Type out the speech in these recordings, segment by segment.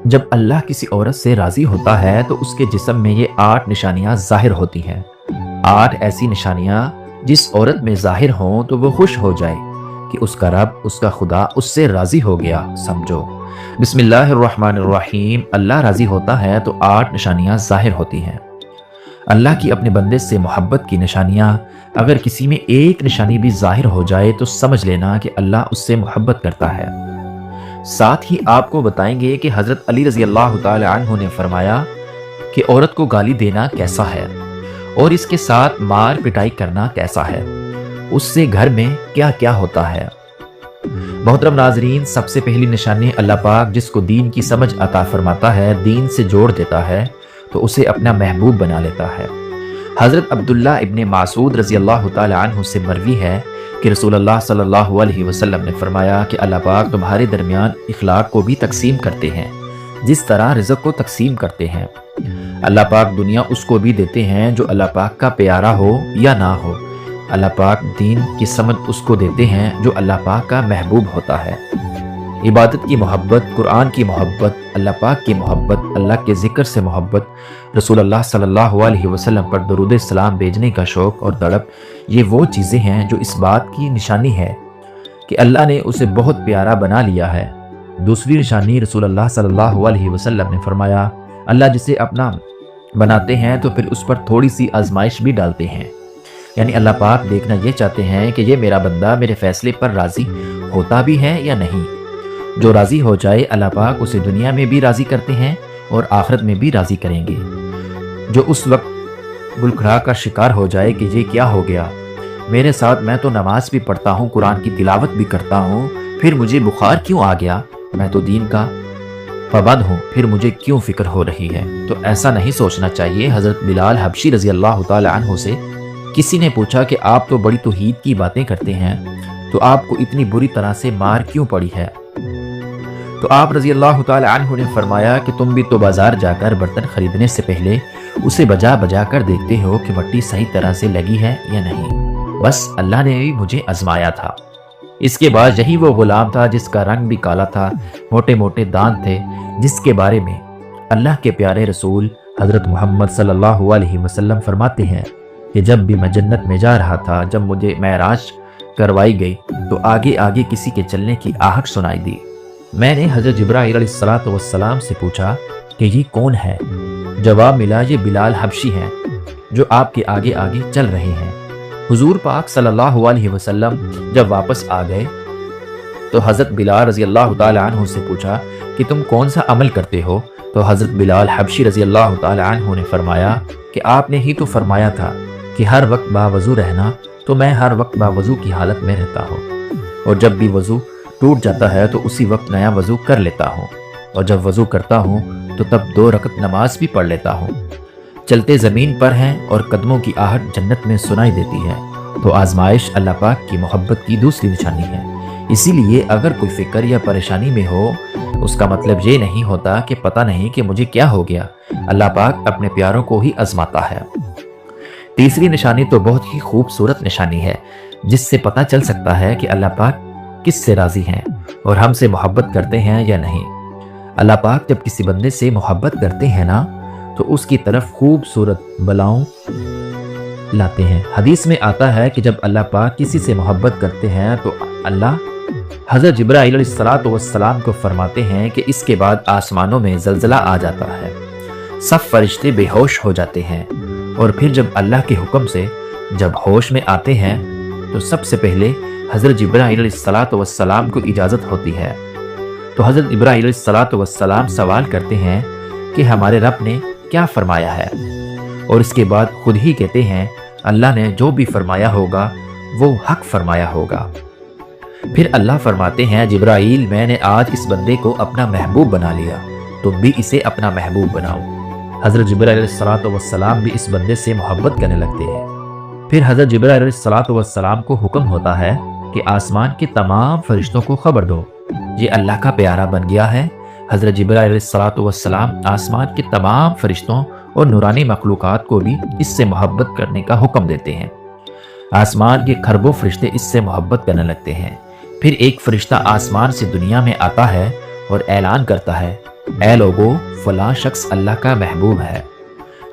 جب اللہ کسی عورت سے راضی ہوتا ہے تو اس کے جسم میں یہ 8 نشانیاں ظاہر ہوتی ہیں۔ 8 ایسی نشانیاں جس عورت میں ظاہر ہوں تو وہ خوش ہو جائے کہ اس کا رب، اس کا خدا اس سے راضی ہو گیا۔ سمجھو، بسم اللہ الرحمن الرحیم، اللہ راضی ہوتا ہے تو 8 نشانیاں ظاہر ہوتی ہیں۔ اللہ کی اپنے بندے سے محبت کی نشانیاں، اگر کسی میں ایک نشانی بھی ظاہر ہو جائے تو سمجھ لینا کہ اللہ اس سے محبت کرتا ہے۔ ساتھ ہی آپ کو بتائیں گے کہ حضرت علی رضی اللہ تعالی عنہ نے فرمایا کہ عورت کو گالی دینا کیسا ہے اور اس کے ساتھ مار پٹائی کرنا کیسا ہے، اس سے گھر میں کیا کیا ہوتا ہے۔ محترم ناظرین، سب سے پہلی نشانی اللہ پاک جس کو دین کی سمجھ عطا فرماتا ہے، دین سے جوڑ دیتا ہے تو اسے اپنا محبوب بنا لیتا ہے۔ حضرت عبداللہ ابن مسعود رضی اللہ تعالی عنہ سے مروی ہے کہ رسول اللہ صلی اللہ علیہ وسلم نے فرمایا کہ اللہ پاک تمہارے درمیان اخلاق کو بھی تقسیم کرتے ہیں جس طرح رزق کو تقسیم کرتے ہیں۔ اللہ پاک دنیا اس کو بھی دیتے ہیں جو اللہ پاک کا پیارا ہو یا نہ ہو۔ اللہ پاک دین کی سمجھ اس کو دیتے ہیں جو اللہ پاک کا محبوب ہوتا ہے۔ عبادت کی محبت، قرآن کی محبت، اللہ پاک کی محبت، اللہ کے ذکر سے محبت، رسول اللہ صلی اللہ علیہ وسلم پر درود السلام بھیجنے کا شوق اور تڑپ، یہ وہ چیزیں ہیں جو اس بات کی نشانی ہے کہ اللہ نے اسے بہت پیارا بنا لیا ہے۔ دوسری نشانی، رسول اللہ صلی اللہ علیہ وسلم نے فرمایا، اللہ جسے اپنا بناتے ہیں تو پھر اس پر تھوڑی سی آزمائش بھی ڈالتے ہیں، یعنی اللہ پاک دیکھنا یہ چاہتے ہیں کہ یہ میرا بندہ میرے فیصلے پر راضی ہوتا بھی ہے یا نہیں۔ جو راضی ہو جائے اللہ پاک اسے دنیا میں بھی راضی کرتے ہیں اور آخرت میں بھی راضی کریں گے۔ جو اس وقت گلکھڑا کا شکار ہو جائے کہ یہ کیا ہو گیا میرے ساتھ، میں تو نماز بھی پڑھتا ہوں، قرآن کی تلاوت بھی کرتا ہوں، پھر مجھے بخار کیوں آ گیا، میں تو دین کا پابند ہوں، پھر مجھے کیوں فکر ہو رہی ہے۔ تو ایسا نہیں سوچنا چاہیے۔ حضرت بلال حبشی رضی اللہ تعالی عنہ سے کسی نے پوچھا کہ آپ تو بڑی توحید کی باتیں کرتے ہیں، تو آپ کو اتنی بری طرح سے مار کیوں پڑی ہے؟ تو آپ رضی اللہ تعالی عنہ نے فرمایا کہ تم بھی تو بازار جا کر برتن خریدنے سے پہلے اسے بجا بجا کر دیکھتے ہو کہ مٹی صحیح طرح سے لگی ہے یا نہیں۔ بس اللہ نے بھی مجھے آزمایا تھا۔ اس کے بعد یہی وہ غلام تھا جس کا رنگ بھی کالا تھا، موٹے موٹے دانت تھے، جس کے بارے میں اللہ کے پیارے رسول حضرت محمد صلی اللہ علیہ وسلم فرماتے ہیں کہ جب بھی میں جنت میں جا رہا تھا، جب مجھے معراج کروائی گئی تو آگے آگے کسی کے چلنے کی آہٹ سنائی دی۔ میں نے حضرت جبرائیل علیہ السلام سے پوچھا کہ یہ کون ہے؟ جواب ملا، یہ بلال حبشی ہیں جو آپ کے آگے آگے چل رہے ہیں۔ حضور پاک صلی اللہ علیہ وسلم جب واپس آ گئے تو حضرت بلال رضی اللہ تعالی عنہ سے پوچھا کہ تم کون سا عمل کرتے ہو؟ تو حضرت بلال حبشی رضی اللہ تعالی عنہ نے فرمایا کہ آپ نے ہی تو فرمایا تھا کہ ہر وقت باوضو رہنا، تو میں ہر وقت باوضو کی حالت میں رہتا ہوں، اور جب بھی وضو ٹوٹ جاتا ہے تو اسی وقت نیا وضو کر لیتا ہوں، اور جب وضو کرتا ہوں تو تب 2 رکعت نماز بھی پڑھ لیتا ہوں۔ چلتے زمین پر ہیں اور قدموں کی آہٹ جنت میں سنائی دیتی ہے۔ تو آزمائش اللہ پاک کی محبت کی دوسری نشانی ہے۔ اسی لیے اگر کوئی فکر یا پریشانی میں ہو، اس کا مطلب یہ نہیں ہوتا کہ پتہ نہیں کہ مجھے کیا ہو گیا۔ اللہ پاک اپنے پیاروں کو ہی آزماتا ہے۔ تیسری نشانی تو بہت ہی خوبصورت نشانی ہے، جس سے پتہ چل سکتا ہے کہ اللہ پاک کس سے راضی ہیں اور ہم سے محبت کرتے ہیں یا نہیں۔ اللہ پاک جب کسی بندے سے محبت کرتے ہیں نا تو اس کی طرف خوبصورت بلاؤں لاتے ہیں۔ حدیث میں آتا ہے کہ جب اللہ پاک کسی سے محبت کرتے ہیں تو اللہ حضرت جبرائیل علیہ السلام کو فرماتے ہیں کہ اس کے بعد آسمانوں میں زلزلہ آ جاتا ہے، سب فرشتے بے ہوش ہو جاتے ہیں، اور پھر جب اللہ کے حکم سے جب ہوش میں آتے ہیں تو سب سے پہلے حضرت جبرائیل علیہ السلام کو اجازت ہوتی ہے۔ تو حضرت ابراہیل علیہ السلام سوال کرتے ہیں کہ ہمارے رب نے کیا فرمایا ہے، اور اس کے بعد خود ہی کہتے ہیں اللہ نے جو بھی فرمایا ہوگا وہ حق فرمایا ہوگا۔ پھر اللہ فرماتے ہیں جبرائیل، میں نے آج اس بندے کو اپنا محبوب بنا لیا، تم بھی اسے اپنا محبوب بناؤ۔ حضرت جبرائیل علیہ السلام بھی اس بندے سے محبت کرنے لگتے ہیں۔ پھر حضرت جبرائیل علیہ السلام کو حکم ہوتا ہے کہ آسمان کے تمام فرشتوں کو خبر دو، یہ اللہ کا پیارا بن گیا ہے۔ حضرت جبرائیل علیہ السلام آسمان کے تمام فرشتوں اور نورانی مخلوقات کو بھی اس سے محبت کرنے کا حکم دیتے ہیں۔ آسمان کے کھربوں فرشتے اس سے محبت کرنے لگتے ہیں۔ پھر ایک فرشتہ آسمان سے دنیا میں آتا ہے اور اعلان کرتا ہے اے لوگو، فلاں شخص اللہ کا محبوب ہے۔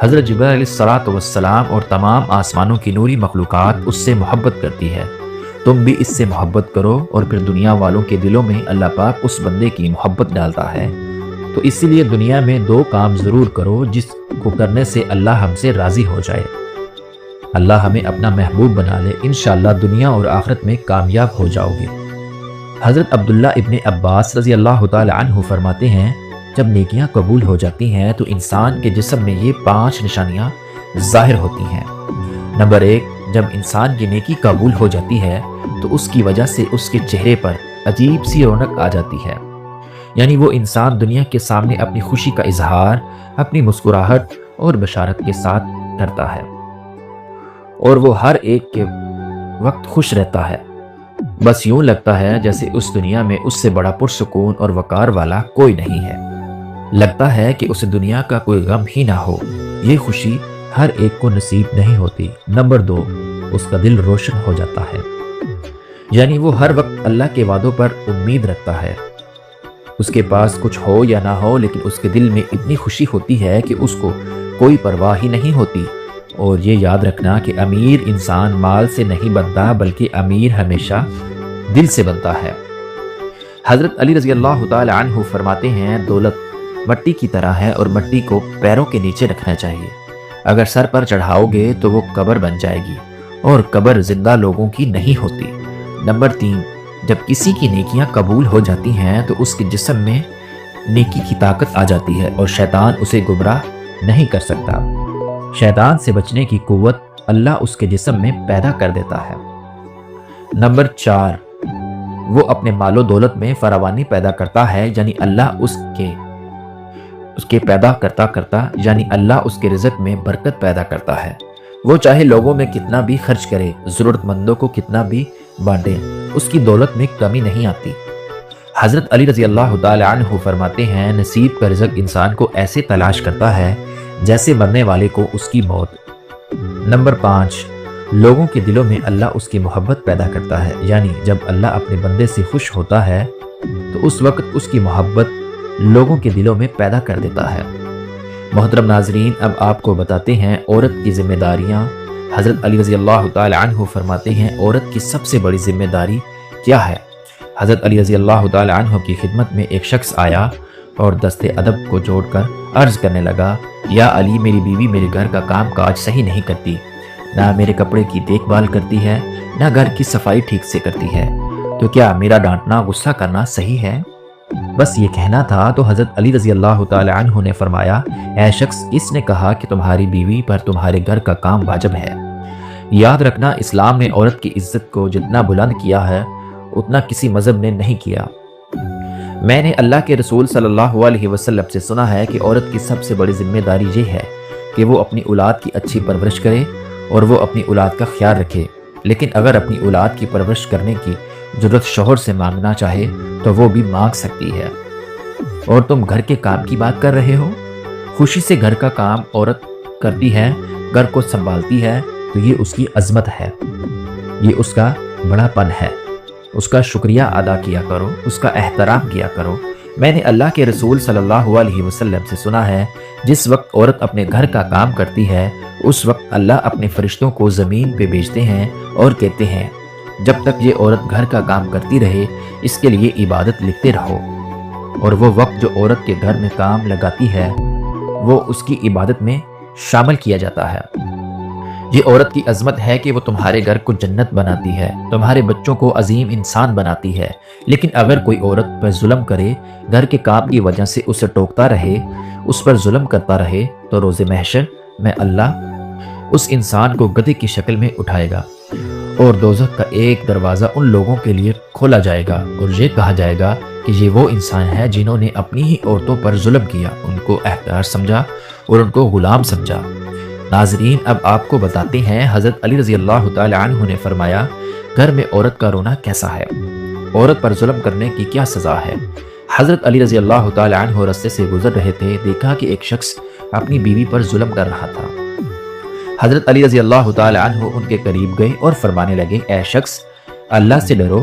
حضرت جبرائیل علیہ الصلوۃ والسلام اور تمام آسمانوں کی نوری مخلوقات اس سے محبت کرتی ہے، تم بھی اس سے محبت کرو۔ اور پھر دنیا والوں کے دلوں میں اللہ پاک اس بندے کی محبت ڈالتا ہے۔ تو اسی لیے دنیا میں 2 کام ضرور کرو جس کو کرنے سے اللہ ہم سے راضی ہو جائے۔ اللہ ہمیں اپنا محبوب بنا لے، انشاءاللہ دنیا اور آخرت میں کامیاب ہو جاؤ گے۔ حضرت عبداللہ ابن عباس رضی اللہ تعالی عنہ فرماتے ہیں، جب نیکیاں قبول ہو جاتی ہیں تو انسان کے جسم میں یہ 5 نشانیاں ظاہر ہوتی ہیں۔ نمبر 1، جب انسان کی نیکی قبول ہو جاتی ہے تو اس کی وجہ سے اس کے چہرے پر عجیب سی رونق آ جاتی ہے، یعنی وہ انسان دنیا کے سامنے اپنی خوشی کا اظہار اپنی مسکراہٹ اور بشارت کے ساتھ کرتا ہے، اور وہ ہر ایک کے وقت خوش رہتا ہے۔ بس یوں لگتا ہے جیسے اس دنیا میں اس سے بڑا پرسکون اور وقار والا کوئی نہیں ہے۔ لگتا ہے کہ اسے دنیا کا کوئی غم ہی نہ ہو۔ یہ خوشی ہر ایک کو نصیب نہیں ہوتی۔ نمبر 2، اس کا دل روشن ہو جاتا ہے، یعنی وہ ہر وقت اللہ کے وعدوں پر امید رکھتا ہے۔ اس کے پاس کچھ ہو یا نہ ہو، لیکن اس کے دل میں اتنی خوشی ہوتی ہے کہ اس کو کوئی پرواہ ہی نہیں ہوتی۔ اور یہ یاد رکھنا کہ امیر انسان مال سے نہیں بنتا، بلکہ امیر ہمیشہ دل سے بنتا ہے۔ حضرت علی رضی اللہ تعالی عنہ فرماتے ہیں، دولت مٹی کی طرح ہے اور مٹی کو پیروں کے نیچے رکھنا چاہیے۔ اگر سر پر چڑھاؤ گے تو وہ قبر بن جائے گی، اور قبر زندہ لوگوں کی نہیں ہوتی۔ نمبر 3، جب کسی کی نیکیاں قبول ہو جاتی ہیں تو اس کے جسم میں نیکی کی طاقت آ جاتی ہے اور شیطان اسے گمراہ نہیں کر سکتا۔ شیطان سے بچنے کی قوت اللہ اس کے جسم میں پیدا کر دیتا ہے۔ نمبر 4، وہ اپنے مال و دولت میں فراوانی پیدا کرتا ہے، یعنی اللہ اس کے پیدا کرتا یعنی اللہ اس کے رزق میں برکت پیدا کرتا ہے۔ وہ چاہے لوگوں میں کتنا بھی خرچ کرے، ضرورت مندوں کو کتنا بھی بانٹے، اس کی دولت میں کمی نہیں آتی۔ حضرت علی رضی اللہ تعالی عنہ فرماتے ہیں، نصیب کا رزق انسان کو ایسے تلاش کرتا ہے جیسے مرنے والے کو اس کی موت۔ نمبر 5، لوگوں کے دلوں میں اللہ اس کی محبت پیدا کرتا ہے، یعنی جب اللہ اپنے بندے سے خوش ہوتا ہے تو اس وقت اس کی محبت لوگوں کے دلوں میں پیدا کر دیتا ہے۔ محترم ناظرین، اب آپ کو بتاتے ہیں عورت کی ذمہ داریاں۔ حضرت علی رضی اللہ تعالی عنہ فرماتے ہیں، عورت کی سب سے بڑی ذمہ داری کیا ہے؟ حضرت علی رضی اللہ تعالی عنہ کی خدمت میں ایک شخص آیا اور دست ادب کو جوڑ کر عرض کرنے لگا، یا علی، میری بیوی میرے گھر کا کام کاج صحیح نہیں کرتی، نہ میرے کپڑے کی دیکھ بھال کرتی ہے، نہ گھر کی صفائی ٹھیک سے کرتی ہے، تو کیا میرا ڈانٹنا غصہ کرنا صحیح ہے؟ بس یہ کہنا تھا تو حضرت علی رضی اللہ تعالی عنہ نے فرمایا، اے شخص، اس نے کہا کہ تمہاری بیوی پر تمہارے گھر کا کام واجب ہے۔ یاد رکھنا، اسلام نے عورت کی عزت کو جتنا بلند کیا ہے اتنا کسی مذہب نے نہیں کیا۔ میں نے اللہ کے رسول صلی اللہ علیہ وسلم سے سنا ہے کہ عورت کی سب سے بڑی ذمہ داری یہ ہے کہ وہ اپنی اولاد کی اچھی پرورش کرے اور وہ اپنی اولاد کا خیال رکھے، لیکن اگر اپنی اولاد کی پرورش کرنے کی ضرورت شوہر سے مانگنا چاہے تو وہ بھی مانگ سکتی ہے۔ اور تم گھر کے کام کی بات کر رہے ہو؟ خوشی سے گھر کا کام عورت کرتی ہے، گھر کو سنبھالتی ہے، تو یہ اس کی عظمت ہے، یہ اس کا بڑا پن ہے۔ اس کا شکریہ ادا کیا کرو، اس کا احترام کیا کرو۔ میں نے اللہ کے رسول صلی اللہ علیہ وسلم سے سنا ہے، جس وقت عورت اپنے گھر کا کام کرتی ہے اس وقت اللہ اپنے فرشتوں کو زمین پہ بھیجتے ہیں اور کہتے ہیں، جب تک یہ عورت گھر کا کام کرتی رہے اس کے لیے عبادت لکھتے رہو، اور وہ وقت جو عورت کے گھر میں کام لگاتی ہے وہ اس کی عبادت میں شامل کیا جاتا ہے۔ یہ عورت کی عظمت ہے کہ وہ تمہارے گھر کو جنت بناتی ہے، تمہارے بچوں کو عظیم انسان بناتی ہے۔ لیکن اگر کوئی عورت پر ظلم کرے، گھر کے کام کی وجہ سے اسے ٹوکتا رہے، اس پر ظلم کرتا رہے، تو روز محشر میں اللہ اس انسان کو گدھے کی شکل میں اٹھائے گا اور دوزخ کا ایک دروازہ ان لوگوں کے لیے کھولا جائے گا اور یہ کہا جائے گا کہ یہ وہ انسان ہے جنہوں نے اپنی ہی عورتوں پر ظلم کیا، ان کو احتیاج سمجھا اور ان کو غلام سمجھا۔ ناظرین، اب آپ کو بتاتے ہیں حضرت علی رضی اللہ تعالی عنہ نے فرمایا، گھر میں عورت کا رونا کیسا ہے؟ عورت پر ظلم کرنے کی کیا سزا ہے؟ حضرت علی رضی اللہ تعالی عنہ رستے سے گزر رہے تھے، دیکھا کہ ایک شخص اپنی بیوی پر ظلم کر رہا تھا۔ حضرت علی رضی اللہ تعالی عنہ ان کے قریب گئے اور فرمانے لگے، اے شخص، اللہ سے ڈرو